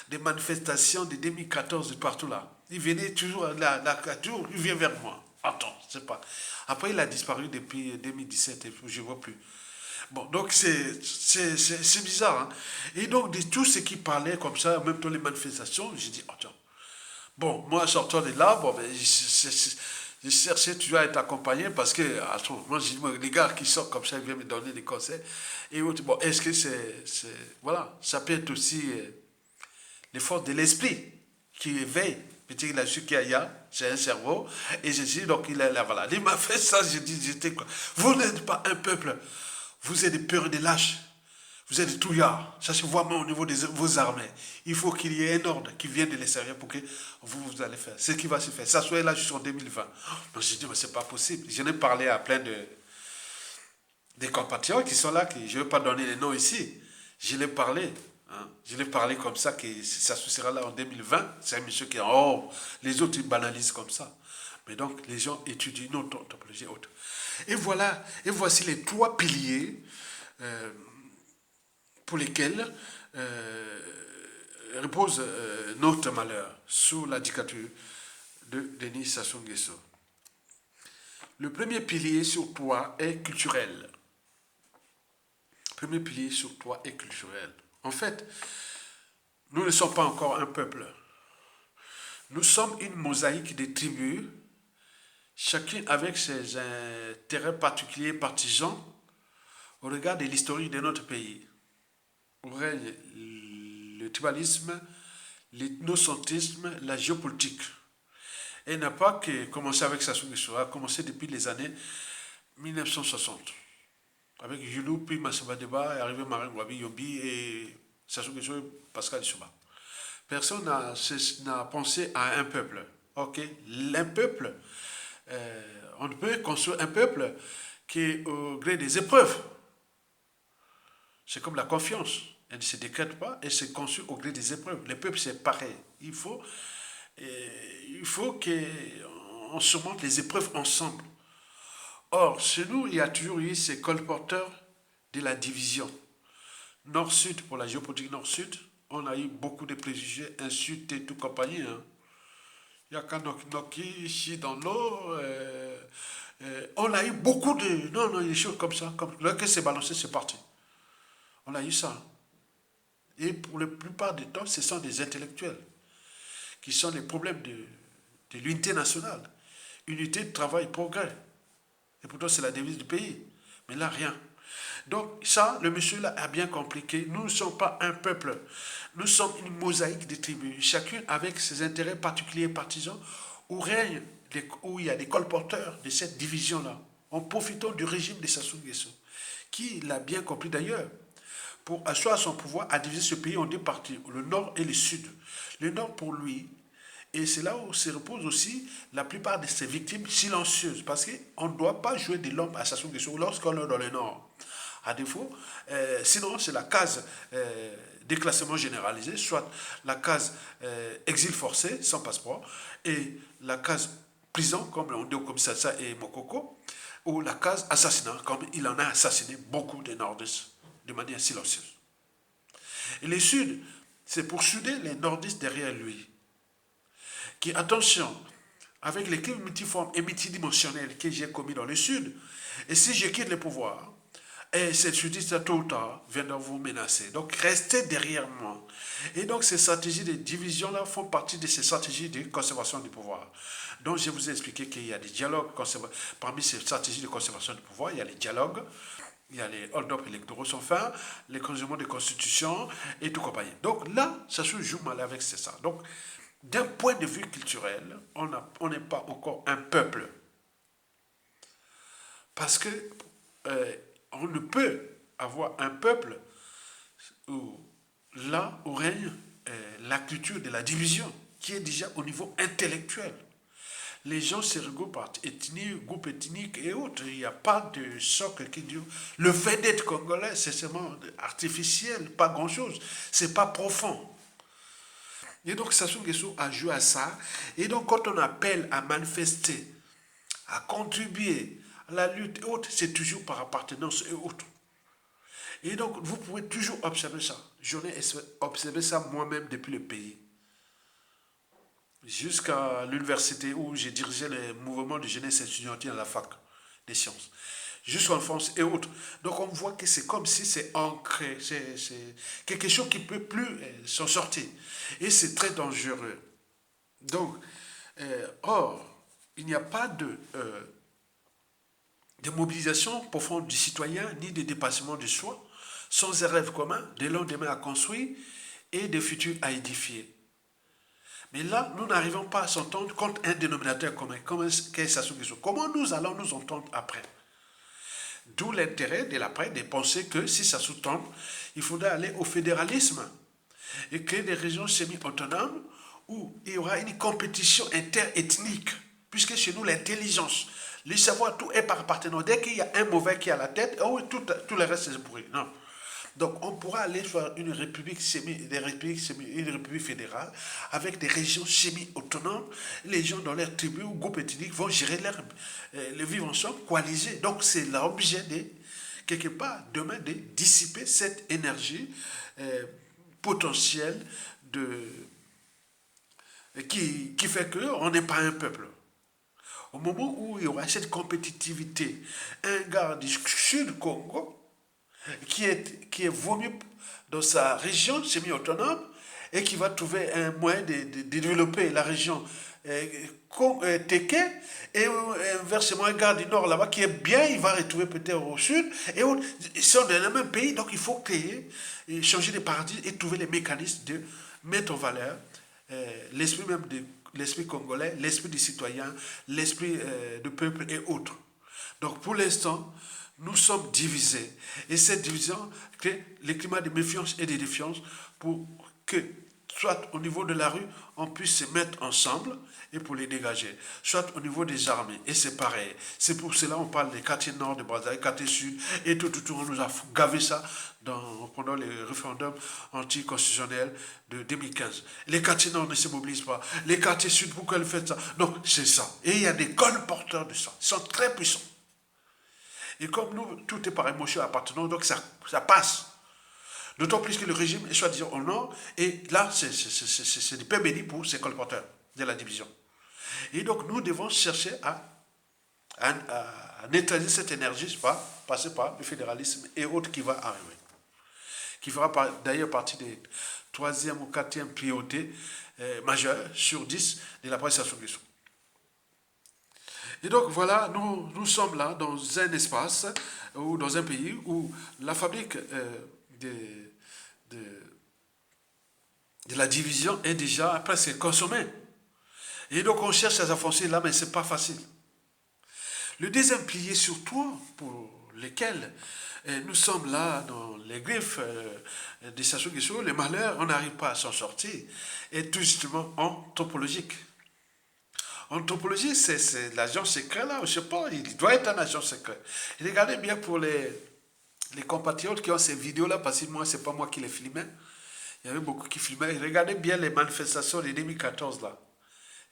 Des manifestations de 2014 de partout là. Il venait toujours là, toujours, il vient vers moi. Attends, je sais pas. Après, il a disparu depuis 2017 et je ne vois plus. Bon, donc c'est bizarre. Hein? Et donc, de tout ce qui parlait comme ça, même dans les manifestations, j'ai dit, attends. Bon, moi, sortant de là, bon, ben, je cherchais toujours à être accompagné parce que, attends, moi, les gars qui sortent comme ça, ils viennent me donner des conseils. Et autres, bon, est-ce que voilà, ça peut être aussi les forces de l'esprit qui éveillent. Petit, il a su qu'il y a, c'est un cerveau, et je dis, donc il est là, voilà. Il m'a fait ça, je dis, j'étais quoi. Vous n'êtes pas un peuple, vous êtes des peurs et des lâches, vous êtes des touillards, ça se voit même au niveau de vos armées. Il faut qu'il y ait un ordre qui vienne de l'extérieur pour que vous allez faire. Ce qui va se faire, ça soit là jusqu'en 2020. Donc je dis, mais c'est pas possible. J'en ai parlé à plein des compatriotes qui sont là, je ne vais pas donner les noms ici. Je l'ai parlé. Hein. Je l'ai parlé comme ça, que ça se sera là en 2020. C'est un monsieur qui, oh, les autres, ils banalisent comme ça. Mais donc, les gens étudient notre topologie autre. Et voilà, et voici les trois piliers pour lesquels repose notre malheur sous la dictature de Denis Sassou Nguesso. Le premier pilier sur toi est culturel. Le premier pilier sur toi est culturel. En fait, nous ne sommes pas encore un peuple. Nous sommes une mosaïque de tribus, chacune avec ses intérêts particuliers partisans au regard de l'historique de notre pays. Où règne le tribalisme, l'ethnocentrisme, la géopolitique. Et il n'a pas que commencé avec Sassou Nguesso, a commencé depuis les années 1960. Avec Yulou, puis Massamba Deba, est arrivé Marine Wabi Yobi et Sassou Nguesso et Pascal Issouba. Personne n'a pensé à un peuple. Ok, un peuple, on peut construire un peuple qui est au gré des épreuves. C'est comme la confiance. Elle ne se décrète pas, elle se construit au gré des épreuves. Le peuple, c'est pareil. Il faut qu'on surmonte les épreuves ensemble. Or, chez nous, il y a toujours eu ces colporteurs de la division. Nord-Sud, pour la géopolitique Nord-Sud, on a eu beaucoup de préjugés, insultes et tout compagnie. Hein. Il y a qu'un Noki ici dans l'eau. On a eu beaucoup de... Non, des choses comme ça. Comme, lorsque c'est balancé, c'est parti. On a eu ça. Et pour la plupart du temps, ce sont des intellectuels qui sont les problèmes de l'unité nationale. Unité de travail, progrès. Et pourtant, c'est la devise du pays. Mais là, rien. Donc, ça, le monsieur là a bien compris que nous ne sommes pas un peuple. Nous sommes une mosaïque de tribus, chacune avec ses intérêts particuliers et partisans, où il y a des colporteurs de cette division-là, en profitant du régime de Sassou Nguesso, qui l'a bien compris d'ailleurs, pour asseoir son pouvoir, a divisé ce pays en deux parties, le nord et le sud. Le nord pour lui, et c'est là où se repose aussi la plupart de ces victimes silencieuses, parce qu'on ne doit pas jouer de l'homme à Sassou Nguesso lorsqu'on est dans le nord. À défaut, sinon c'est la case déclassement généralisé, soit la case exil forcé sans passeport, et la case prison, comme on dit comme Sassa et Mokoko, ou la case assassinat, comme il en a assassiné beaucoup de nordistes de manière silencieuse. Et le Sud, c'est pour souder les nordistes derrière lui. Qui, attention, avec l'équipe multiforme et multidimensionnelle que j'ai commis dans le Sud, et si je quitte le pouvoir, et ces sudistes, tôt ou tard, viendront vous menacer. Donc, restez derrière moi. Et donc, ces stratégies de division-là font partie de ces stratégies de conservation du pouvoir. Donc, je vous ai expliqué qu'il y a des dialogues. Parmi ces stratégies de conservation du pouvoir, il y a les dialogues, il y a les hold-up électoraux sans fin, les conjugements de constitution et tout compagnie. Donc, là, ça se joue mal avec c'est ça. Donc, d'un point de vue culturel, on n'est pas encore un peuple. Parce que on ne peut avoir un peuple où, là où règne la culture de la division, qui est déjà au niveau intellectuel. Les gens se regroupent par ethnie, groupe ethnique et autres. Il n'y a pas de socle qui dit. Le fait d'être congolais, c'est seulement artificiel, pas grand-chose. C'est pas profond. Et donc, Sassou Nguesso a joué à ça. Et donc, quand on appelle à manifester, à contribuer à la lutte et autres, c'est toujours par appartenance et autres. Et donc, vous pouvez toujours observer ça. J'en ai observé ça moi-même depuis le pays. Jusqu'à l'université où j'ai dirigé le mouvement de jeunesse étudiantine à la fac des sciences. Jusqu'en France et autres. Donc, on voit que c'est comme si c'est ancré. C'est quelque chose qui ne peut plus s'en sortir. Et c'est très dangereux. Donc, or, il n'y a pas de mobilisation profonde du citoyen, ni de dépassement de soi, sans un rêve commun, des lendemains à construire et des futurs à édifier. Mais là, nous n'arrivons pas à s'entendre contre un dénominateur commun. Comment nous allons nous entendre après? D'où l'intérêt de l'après de penser que si ça sous-tend, il faudra aller au fédéralisme et créer des régions semi-autonomes où il y aura une compétition interethnique. Puisque chez nous, l'intelligence, le savoir, tout est par appartenance. Dès qu'il y a un mauvais qui est à la tête, oh, tout le reste c'est pourri. Non. Donc, on pourra aller faire une république fédérale avec des régions semi-autonomes. Les gens dans leurs tribus ou groupes ethniques vont gérer le vivre ensemble, coalisés. Donc, c'est l'objet de, quelque part, demain, de dissiper cette énergie potentielle qui fait qu'on n'est pas un peuple. Au moment où il y aura cette compétitivité, un gars du Sud Congo, qui est vomi dans sa région semi-autonome et qui va trouver un moyen de développer la région Téké, et inversement un gars du nord là-bas qui est bien, il va retrouver peut-être au sud, et ils sont dans le même pays, donc il faut créer, changer de paradigme et trouver les mécanismes de mettre en valeur l'esprit même de l'esprit congolais, l'esprit du citoyen, l'esprit du peuple et autres. Donc pour l'instant, nous sommes divisés. Et cette division crée les climats de méfiance et de défiance pour que, soit au niveau de la rue, on puisse se mettre ensemble et pour les dégager, soit au niveau des armées. Et c'est pareil. C'est pour cela qu'on parle des quartiers nord de Brazzaville, quartiers sud, et tout, on nous a gavé ça pendant les référendums anticonstitutionnels de 2015. Les quartiers nord ne se mobilisent pas. Les quartiers sud, pourquoi ils font ça? Donc, c'est ça. Et il y a des colporteurs de ça. Ils sont très puissants. Et comme nous, tout est par émotion appartenant, donc ça passe. D'autant plus que le régime est soi-disant au nord, et là, c'est du pain béni pour ces colporteurs de la division. Et donc, nous devons chercher à neutraliser cette énergie, passer par le fédéralisme et autres qui va arriver. Qui fera d'ailleurs partie des 3e ou 4e priorités majeures sur 10 de la presse Sassou Nguesso. Et donc voilà, nous sommes là dans un espace ou dans un pays où la fabrique de la division est déjà presque consommée. Et donc on cherche à s'enfoncer là, mais ce n'est pas facile. Le deuxième pilier surtout pour lequel nous sommes là dans les griffes des Sassou Nguesso, les malheurs, on n'arrive pas à s'en sortir, est tout justement anthropologique. Anthropologie, c'est l'agent secret là, je sais pas, il doit être un agent secret. Et regardez bien pour les compatriotes qui ont ces vidéos là, parce que moi, c'est pas moi qui les filmais. Il y avait beaucoup qui filmaient. Regardez bien les manifestations de 2014 là.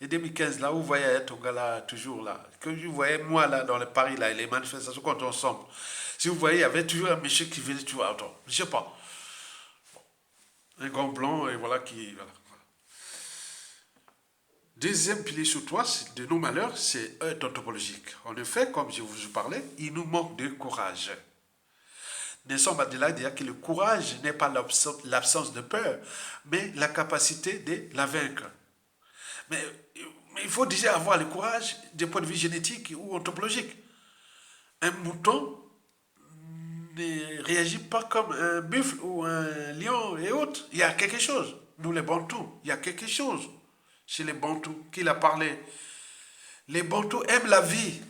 Et 2015 là, où vous voyez Tonga là, toujours là. Que vous voyez moi là, dans le Paris là, les manifestations quand on ensemble. Si vous voyez, il y avait toujours un monsieur qui venait toujours, attends, je sais pas. Un grand blanc, et voilà qui... Voilà. Deuxième pilier sur toi de nos malheurs, c'est anthropologique. En effet, comme je vous parlais, il nous manque de courage. Nelson Mandela dit que le courage n'est pas l'absence de peur, mais la capacité de la vaincre. Mais, mais il faut déjà avoir le courage du point de vue génétique ou anthropologique. Un mouton ne réagit pas comme un buffle ou un lion et autres. Il y a quelque chose. Nous les Bantous, il y a quelque chose chez les Bantous qu'il a parlé. Les Bantous aiment la vie.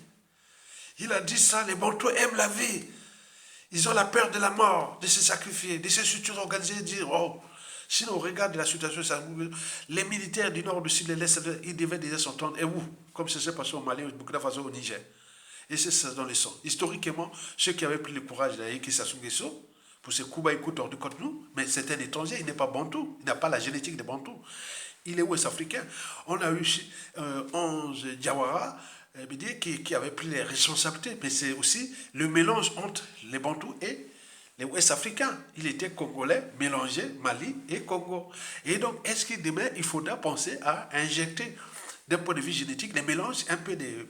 Il a dit ça, les Bantous aiment la vie. Ils ont la peur de la mort, de se sacrifier, de se structurer organisées, de dire, oh, si on regarde la situation, les militaires du nord, du sud, de l'est, ils devaient déjà s'entendre. Et où? Comme ça s'est passé au Mali, au Burkina Faso, au Niger. Et c'est ça dans les sons. Historiquement, ceux qui avaient pris le courage d'aller qui Sassou Nguesso, pour ce Kouba écoute hors de contre nous, mais c'est un étranger, il n'est pas bantou, il n'a pas la génétique des bantous. Il est ouest-africain. On a eu 11 Diawara qui avait pris les responsabilités, mais c'est aussi le mélange entre les bantous et les ouest-africains. Il était congolais, mélangé Mali et Congo. Et donc, est-ce que demain, il faudra penser à injecter d'un point de vue génétique, des mélanges un peu des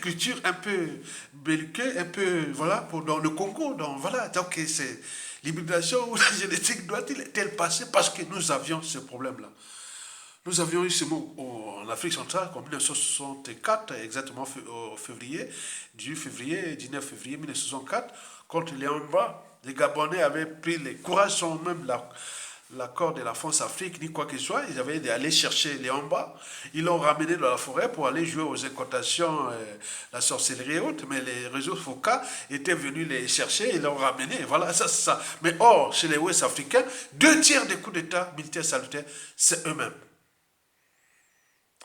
cultures un peu belliqueuses, un peu, voilà, dans le Congo, voilà, donc c'est l'hybridation ou la génétique doit-elle passer parce que nous avions ce problème-là. Nous avions eu ce mot en Afrique centrale en 1964, exactement au février, 19 février 1964, contre les Hamba. Les Gabonais avaient pris le courage sans même l'accord de la France-Afrique, ni quoi que ce soit. Ils avaient allé chercher les Hamba. Ils l'ont ramené dans la forêt pour aller jouer aux incantations, la sorcellerie et autres. Mais les réseaux Foucault étaient venus les chercher et l'ont ramené. Voilà, ça, c'est ça. Mais or, chez les Ouest-Africains, 2 tiers des coups d'État militaires salutaires, c'est eux-mêmes.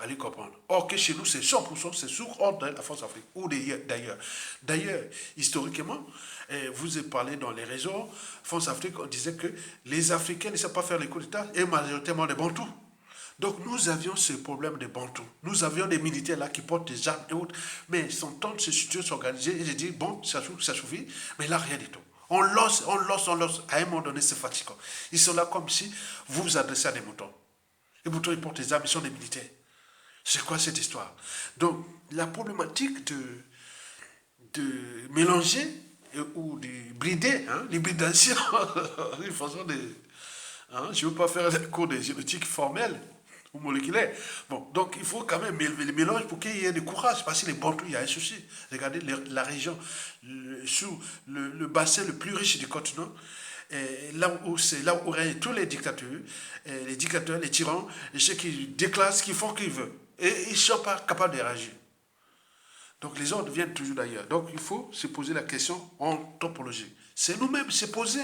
Allez comprendre. Or que chez nous, c'est 100%, c'est sous ordre de la France-Afrique ou d'ailleurs. D'ailleurs, historiquement, vous avez parlé dans les réseaux, France-Afrique, on disait que les Africains ne savent pas faire les coups d'État et majoritairement les Bantous. Donc nous avions ce problème des Bantous. Nous avions des militaires là qui portent des armes et autres, mais ils sont temps de se situer, s'organiser et de dire, bon, ça suffit, mais là, rien du tout. On lance. À un moment donné, c'est fatigant. Ils sont là comme si vous vous adressez à des moutons. Les moutons, ils portent des armes, ils sont des militaires. C'est quoi cette histoire? Donc, la problématique de mélanger ou de brider, l'hybridation, une façon de... je ne veux pas faire un cours de génétique formelle ou moléculaire. Bon, donc il faut quand même le mélange pour qu'il y ait du courage, parce que les Bantous, il y a un souci. Regardez la région, sous le bassin le plus riche du continent, c'est là où règnent tous les dictateurs, les tyrans, et ceux qui déclarent ce qu'ils font qu'ils veulent. Et ils ne sont pas capables de réagir. Donc les ordres viennent toujours d'ailleurs. Donc il faut se poser la question anthropologique. C'est nous-mêmes se poser.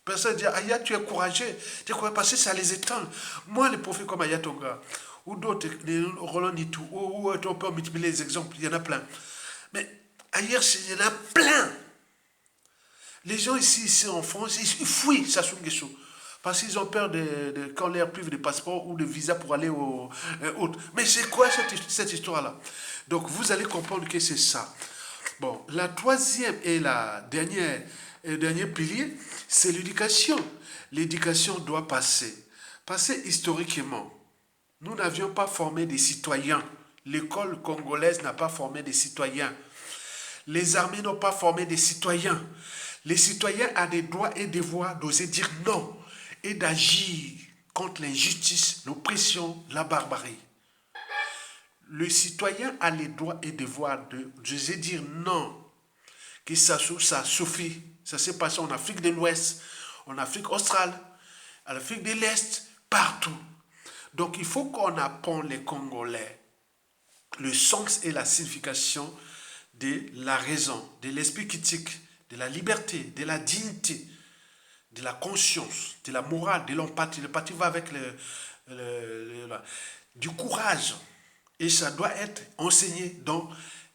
Personne dit, Aya, tu es courageux. Tu es courageux parce que ça les éteint. Moi, les prophètes comme Aya Tonga, ou d'autres, les Roland Nitou, ou on peut multiplier les exemples, il y en a plein. Mais ailleurs, il y en a plein. Les gens ici en France, ils fuient Sassou Nguesso. Parce qu'ils ont peur qu'on leur prive de passeport ou de visa pour aller au autre. Mais c'est quoi cette histoire-là? Donc vous allez comprendre que c'est ça. Bon, la troisième et le dernier pilier, c'est l'éducation. L'éducation doit passer. Passer historiquement. Nous n'avions pas formé des citoyens. L'école congolaise n'a pas formé des citoyens. Les armées n'ont pas formé des citoyens. Les citoyens ont des droits et devoirs d'oser dire non et d'agir contre l'injustice, l'oppression, la barbarie. Le citoyen a les droits et devoirs d'oser dire non, que ça suffit. Ça s'est passé en Afrique de l'Ouest, en Afrique australe, en Afrique de l'Est, partout. Donc il faut qu'on apprenne les Congolais le sens et la signification de la raison, de l'esprit critique, de la liberté, de la dignité, de la conscience, de la morale, de l'empathie. L'empathie va avec du courage. Et ça doit être enseigné dans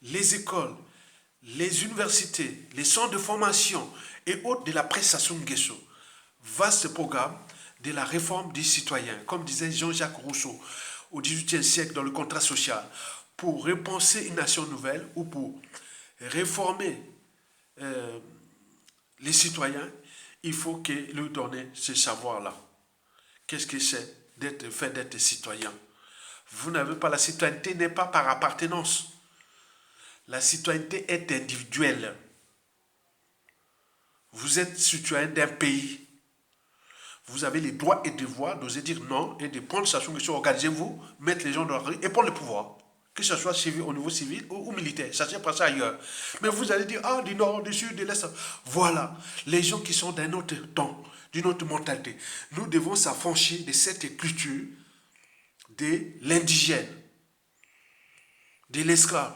les écoles, les universités, les centres de formation et autres de la presse Sassou Nguesso. Vaste programme de la réforme des citoyens, comme disait Jean-Jacques Rousseau au XVIIIe siècle dans le contrat social, pour repenser une nation nouvelle ou pour réformer les citoyens. il faut que lui donner ce savoir-là. Qu'est-ce que c'est d'être citoyen? Vous n'avez pas, la citoyenneté n'est pas par appartenance. La citoyenneté est individuelle. Vous êtes citoyen d'un pays. Vous avez les droits et devoirs d'oser dire non et de prendre sa solution. Organisez-vous, mettre les gens dans la rue et prendre le pouvoir. Que ce soit civil, au niveau civil ou militaire. Ça ne pas ça ailleurs. Mais vous allez dire, ah, du nord, du sud, de l'est. Voilà. Les gens qui sont d'un autre temps, d'une autre mentalité. Nous devons s'affranchir de cette culture de l'indigène, de l'esclave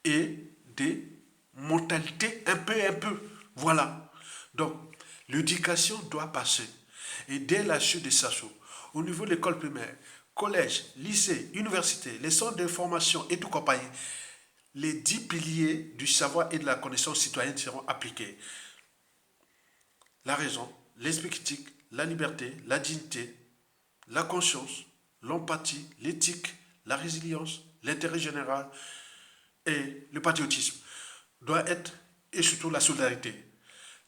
et des mentalités un peu. Voilà. Donc, l'éducation doit passer. Et dès la chute de Sassou, au niveau de l'école primaire, collège, lycée, université, les centres de formation et tout compagnie, les 10 piliers du savoir et de la connaissance citoyenne seront appliqués. La raison, l'esprit critique, la liberté, la dignité, la conscience, l'empathie, l'éthique, la résilience, l'intérêt général et le patriotisme doit être, et surtout la solidarité.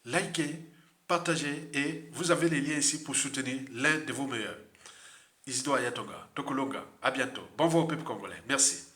Likez, partagez et vous avez les liens ici pour soutenir l'un de vos meilleurs. Isidore Ayatonga, Tokolonga, à bientôt. Bon vent au peuple congolais. Merci.